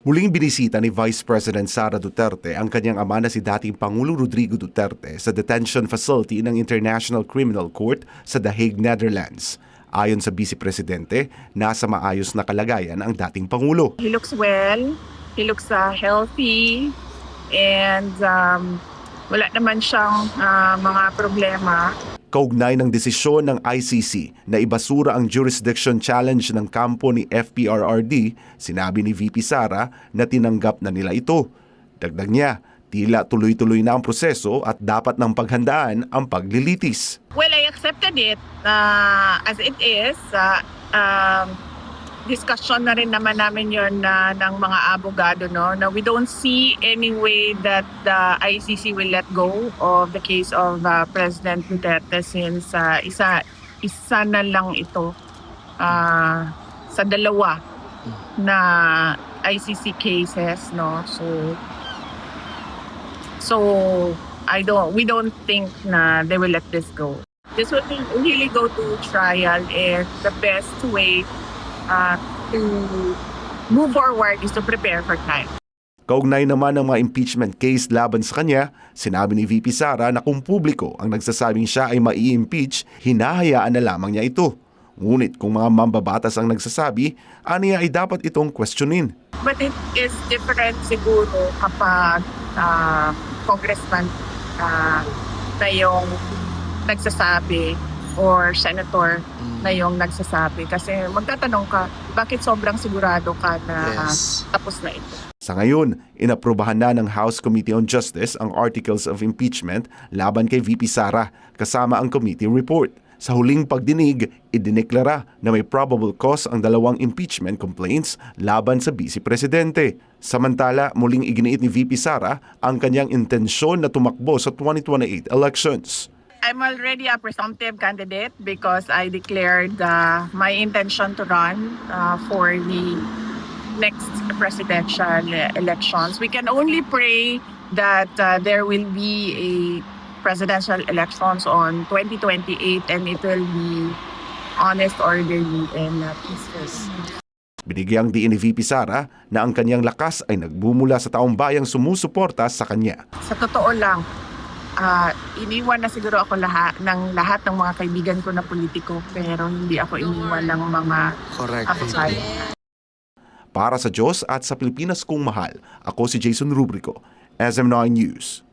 Muling binisita ni Vice President Sara Duterte ang kanyang ama na si dating Pangulong Rodrigo Duterte sa detention facility ng International Criminal Court sa The Hague, Netherlands. Ayon sa Vice Presidente, nasa maayos na kalagayan ang dating Pangulo. He looks well, he looks healthy, and wala naman siyang mga problema. Kaugnay ng desisyon ng ICC na ibasura ang jurisdiction challenge ng kampo ni FPRRD, sinabi ni VP Sara na tinanggap na nila ito. Dagdag niya, tila tuloy-tuloy na ang proseso at dapat ng paghandaan ang paglilitis. Well, I accepted it as it is. Discussion na rin naman namin yun ng mga abogado, no? Na we don't see any way that the ICC will let go of the case of President Duterte since isa na lang ito sa dalawa na ICC cases, no? So we don't think na they will let this go. This will really go to trial, and the best way to move forward is to prepare for trial. Kaugnay naman ng mga impeachment case laban sa kanya, sinabi ni VP Sara na kung publiko ang nagsasabing siya ay mai-impeach, hinahayaan na lamang niya ito. Ngunit kung mga mambabatas ang nagsasabi, aniya ay dapat itong questionin. But it is different siguro kapag congressman na yung nagsasabi or senator na yung nagsasabi. Kasi magtatanong ka, bakit sobrang sigurado ka na tapos na ito? Sa ngayon, inaprubahan na ng House Committee on Justice ang articles of impeachment laban kay VP Sara kasama ang committee report. Sa huling pagdinig, idineklara na may probable cause ang dalawang impeachment complaints laban sa Vice Presidente. Samantala, muling iginiit ni VP Sara ang kanyang intensyon na tumakbo sa 2028 elections. I'm already a presumptive candidate because I declared my intention to run for the next presidential elections. We can only pray that there will be a presidential elections on 2028 and it will be honest, orderly, and peaceful. Binigyang diin ni VP Sara na ang kanyang lakas ay nagbumula sa taong bayang sumusuporta sa kanya. Sa totoo lang, iniwan na siguro ako lahat ng mga kaibigan ko na politiko, pero hindi ako iniwan ng mga outside. Para sa Diyos at sa Pilipinas kong mahal, ako si Jason Rubrico, SM9 News.